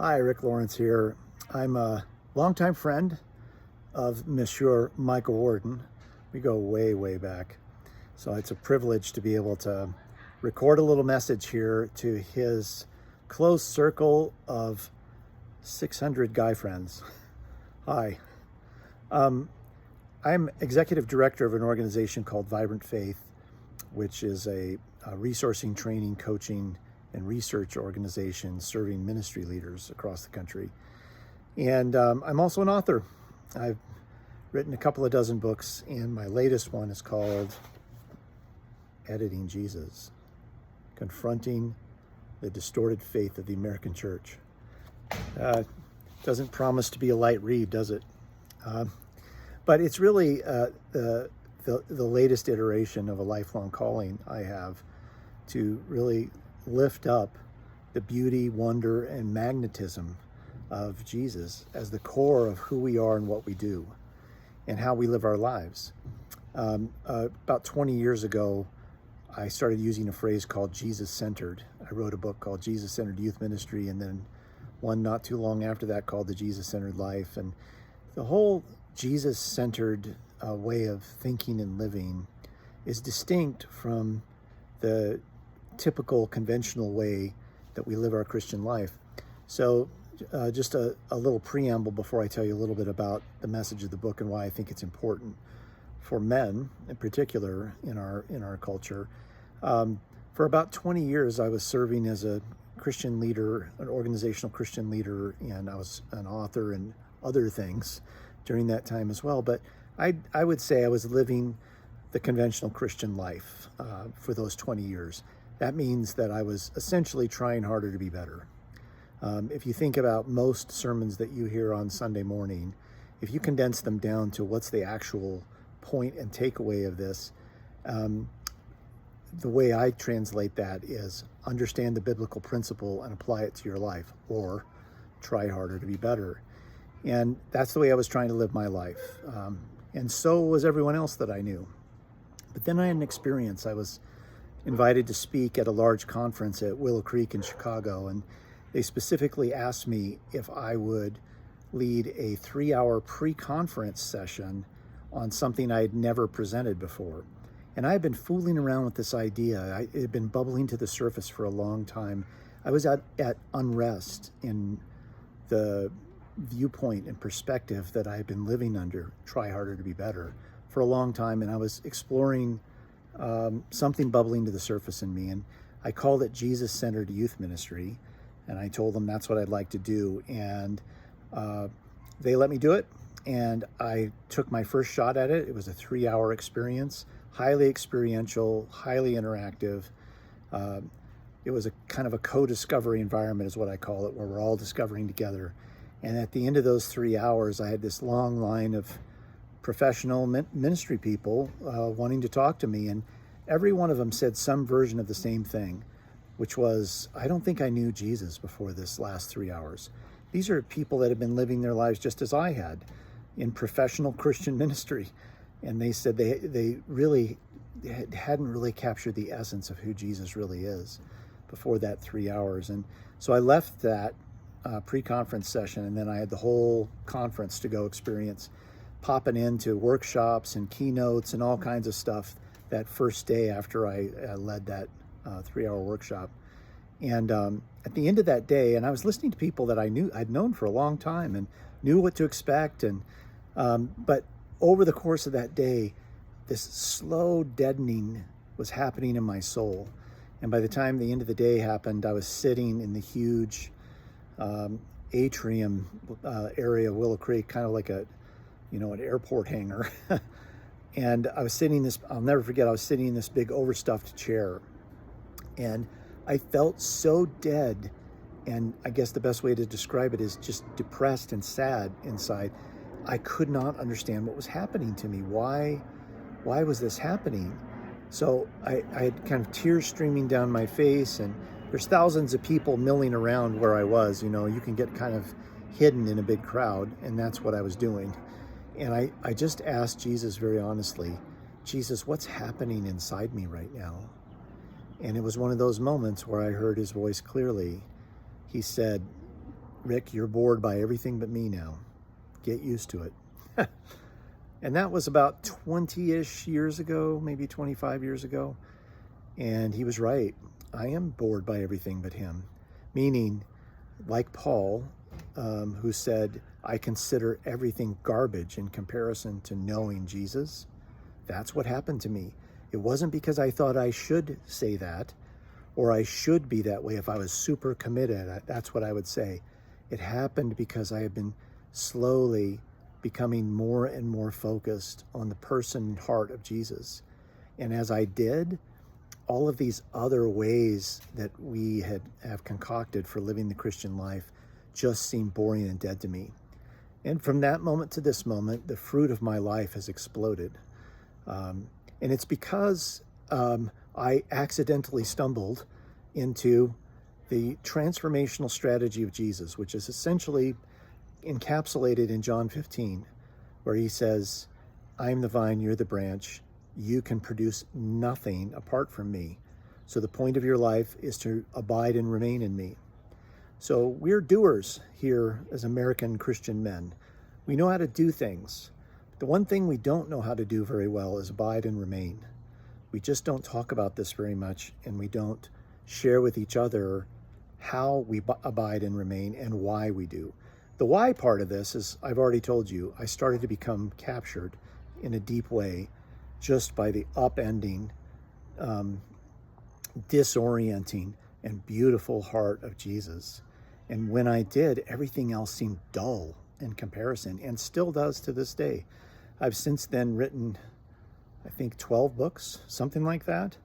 Hi, Rick Lawrence here. I'm a longtime friend of Monsieur Michael Warden. We go way, way back. So it's a privilege to be able to record a little message here to his close circle of 600 guy friends. Hi. I'm executive director of an organization called Vibrant Faith, which is a resourcing, training, coaching, and research organization serving ministry leaders across the country. And I'm also an author. I've written a couple of dozen books, and my latest one is called Editing Jesus, Confronting the Distorted Faith of the American Church. Doesn't promise to be a light read, does it? But it's really the latest iteration of a lifelong calling I have to really lift up the beauty, wonder, and magnetism of Jesus as the core of who we are and what we do and how we live our lives. About 20 years ago, I started using a phrase called Jesus-centered. I wrote a book called Jesus-Centered Youth Ministry, and then one not too long after that called The Jesus-Centered Life. And the whole Jesus-centered way of thinking and living is distinct from the typical conventional way that we live our Christian life. So just a little preamble before I tell you a little bit about the message of the book and why I think it's important for men in particular in our culture. For about 20 years, I was serving as a Christian leader, an organizational Christian leader, and I was an author and other things during that time as well. But I would say I was living the conventional Christian life for those 20 years. That means that I was essentially trying harder to be better. If you think about most sermons that you hear on Sunday morning, if you condense them down to what's the actual point and takeaway of this, the way I translate that is understand the biblical principle and apply it to your life, or try harder to be better. And that's the way I was trying to live my life. And so was everyone else that I knew. But then I had an experience. I was invited to speak at a large conference at Willow Creek in Chicago, and they specifically asked me if I would lead a 3-hour pre-conference session on something I had never presented before. And I had been fooling around with this idea. It had been bubbling to the surface for a long time. I was at unrest in the viewpoint and perspective that I had been living under, try harder to be better, for a long time, and I was exploring something bubbling to the surface in me, and I called it Jesus-Centered Youth Ministry, and I told them that's what I'd like to do, and they let me do it, and I took my first shot at it. It was a 3-hour experience, highly experiential, highly interactive. It was a kind of a co-discovery environment is what I call it, where we're all discovering together. And at the end of those 3 hours, I had this long line of professional ministry people wanting to talk to me, and every one of them said some version of the same thing, which was, I don't think I knew Jesus before this last 3 hours. These are people that have been living their lives just as I had in professional Christian ministry, and they said they really hadn't really captured the essence of who Jesus really is before that 3 hours. And so I left that pre-conference session, and then I had the whole conference to go experience, popping into workshops and keynotes and all kinds of stuff that first day after I led that 3-hour workshop. And at the end of that day, and I was listening to people that I'd known for a long time and knew what to expect, and but over the course of that day, this slow deadening was happening in my soul. And by the time the end of the day happened, I was sitting in the huge atrium area of Willow Creek, kind of like an airport hangar. And I was sitting I'll never forget, I was sitting in this big overstuffed chair, and I felt so dead. And I guess the best way to describe it is just depressed and sad inside. I could not understand what was happening to me. Why was this happening? So I had kind of tears streaming down my face, and there's thousands of people milling around where I was. You can get kind of hidden in a big crowd, and that's what I was doing. And I just asked Jesus very honestly, Jesus, what's happening inside me right now? And it was one of those moments where I heard his voice clearly. He said, Rick, you're bored by everything but me now. Get used to it. And that was about 20-ish years ago, maybe 25 years ago. And he was right. I am bored by everything but him. Meaning, like Paul, who said, I consider everything garbage in comparison to knowing Jesus. That's what happened to me. It wasn't because I thought I should say that, or I should be that way if I was super committed. That's what I would say. It happened because I have been slowly becoming more and more focused on the person and heart of Jesus. And as I did, all of these other ways that we have concocted for living the Christian life just seemed boring and dead to me. And from that moment to this moment, the fruit of my life has exploded. And it's because I accidentally stumbled into the transformational strategy of Jesus, which is essentially encapsulated in John 15, where he says, I am the vine, you're the branch. You can produce nothing apart from me. So the point of your life is to abide and remain in me. So we're doers here as American Christian men. We know how to do things. The one thing we don't know how to do very well is abide and remain. We just don't talk about this very much, and we don't share with each other how we abide and remain and why we do. The why part of this is, I've already told you, I started to become captured in a deep way just by the upending, disorienting, and beautiful heart of Jesus. And when I did, everything else seemed dull in comparison, and still does to this day. I've since then written, I think, 12 books, something like that,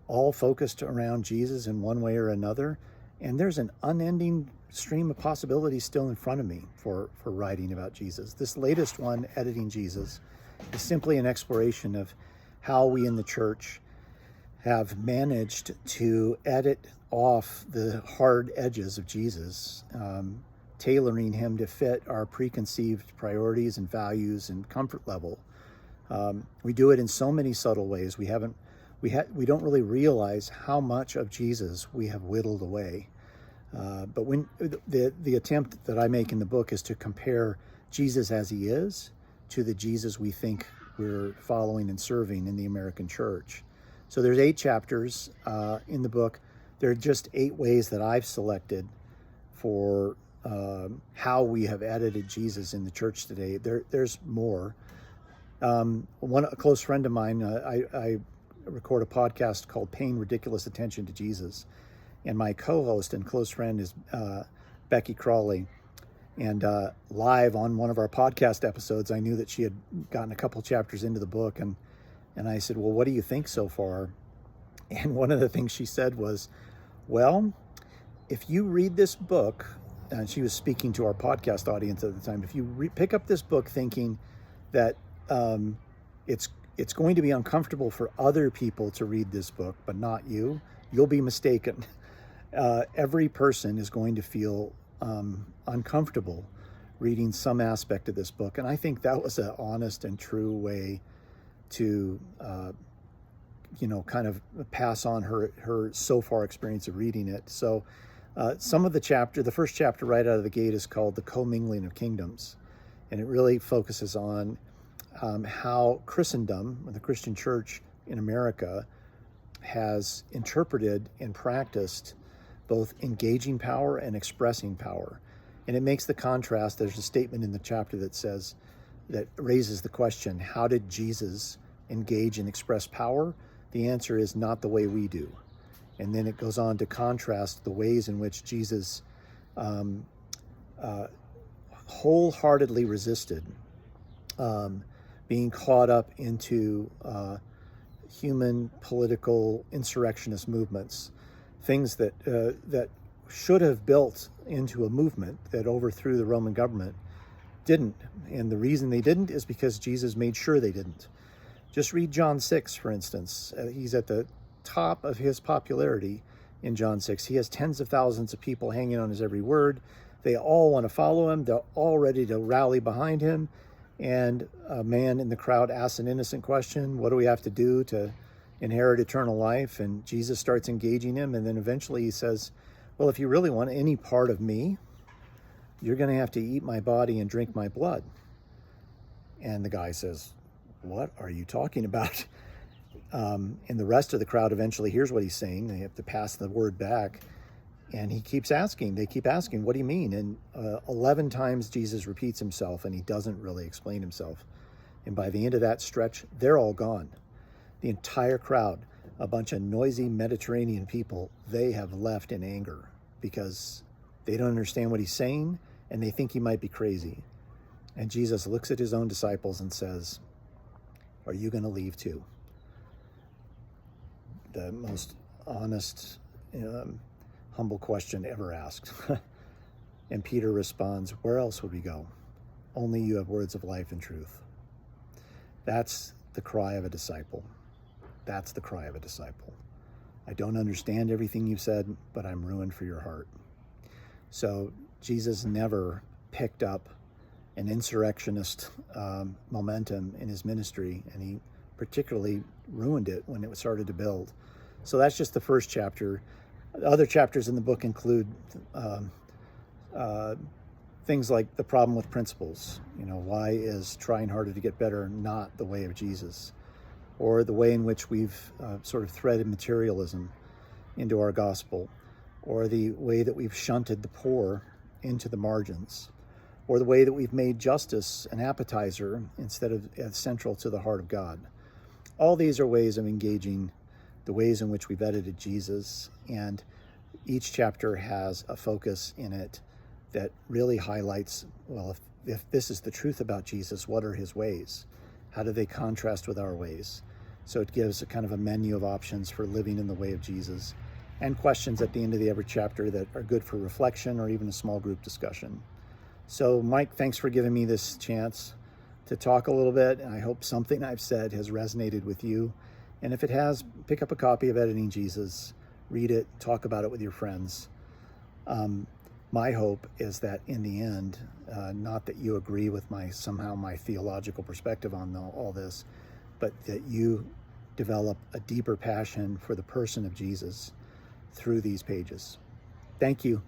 all focused around Jesus in one way or another. And there's an unending stream of possibilities still in front of me for writing about Jesus. This latest one, Editing Jesus, is simply an exploration of how we in the church have managed to edit off the hard edges of Jesus, tailoring him to fit our preconceived priorities and values and comfort level. We do it in so many subtle ways. We don't really realize how much of Jesus we have whittled away. But when the attempt that I make in the book is to compare Jesus as he is to the Jesus we think we're following and serving in the American church. So there's 8 chapters in the book. There are just 8 ways that I've selected for how we have edited Jesus in the church today. There's more. A close friend of mine, I record a podcast called Paying Ridiculous Attention to Jesus. And my co-host and close friend is Becky Crawley. And live on one of our podcast episodes, I knew that she had gotten a couple chapters into the book. And I said, well, what do you think so far? And one of the things she said was, well, if you read this book, and she was speaking to our podcast audience at the time, if you pick up this book thinking that it's going to be uncomfortable for other people to read this book, but not you, you'll be mistaken. Every person is going to feel uncomfortable reading some aspect of this book. And I think that was an honest and true way to, kind of pass on her so far experience of reading it. So the first chapter right out of the gate is called The Commingling of Kingdoms. And it really focuses on how Christendom, or the Christian church in America, has interpreted and practiced both engaging power and expressing power. And it makes the contrast. There's a statement in the chapter that raises the question, how did Jesus engage and express power? The answer is not the way we do. And then it goes on to contrast the ways in which Jesus wholeheartedly resisted being caught up into human political insurrectionist movements, things that should have built into a movement that overthrew the Roman government didn't. And the reason they didn't is because Jesus made sure they didn't. Just read John 6, for instance. He's at the top of his popularity in John 6. He has tens of thousands of people hanging on his every word. They all want to follow him. They're all ready to rally behind him. And a man in the crowd asks an innocent question, what do we have to do to inherit eternal life? And Jesus starts engaging him. And then eventually he says, well, if you really want any part of me, you're going to have to eat my body and drink my blood. And the guy says, what are you talking about? And the rest of the crowd eventually hears what he's saying. They have to pass the word back. And he keeps asking. They keep asking, what do you mean? And 11 times Jesus repeats himself, and he doesn't really explain himself. And by the end of that stretch, they're all gone. The entire crowd, a bunch of noisy Mediterranean people, they have left in anger because they don't understand what he's saying, and they think he might be crazy. And Jesus looks at his own disciples and says, are you going to leave too? The most honest, humble question ever asked. And Peter responds, where else would we go? Only you have words of life and truth. That's the cry of a disciple. That's the cry of a disciple. I don't understand everything you've said, but I'm ruined for your heart. So Jesus never picked up an insurrectionist momentum in his ministry, and he particularly ruined it when it started to build. So that's just the first chapter. Other chapters in the book include things like the problem with principles. Why is trying harder to get better not the way of Jesus? Or the way in which we've sort of threaded materialism into our gospel, or the way that we've shunted the poor into the margins, or the way that we've made justice an appetizer instead of central to the heart of God. All these are ways of engaging the ways in which we've edited Jesus, and each chapter has a focus in it that really highlights, well, if this is the truth about Jesus, what are his ways? How do they contrast with our ways? So it gives a kind of a menu of options for living in the way of Jesus, and questions at the end of every chapter that are good for reflection or even a small group discussion. So Mike, thanks for giving me this chance to talk a little bit, and I hope something I've said has resonated with you. And if it has, pick up a copy of Editing Jesus, read it, talk about it with your friends. My hope is that in the end, not that you agree with my theological perspective on all this, but that you develop a deeper passion for the person of Jesus through these pages. Thank you.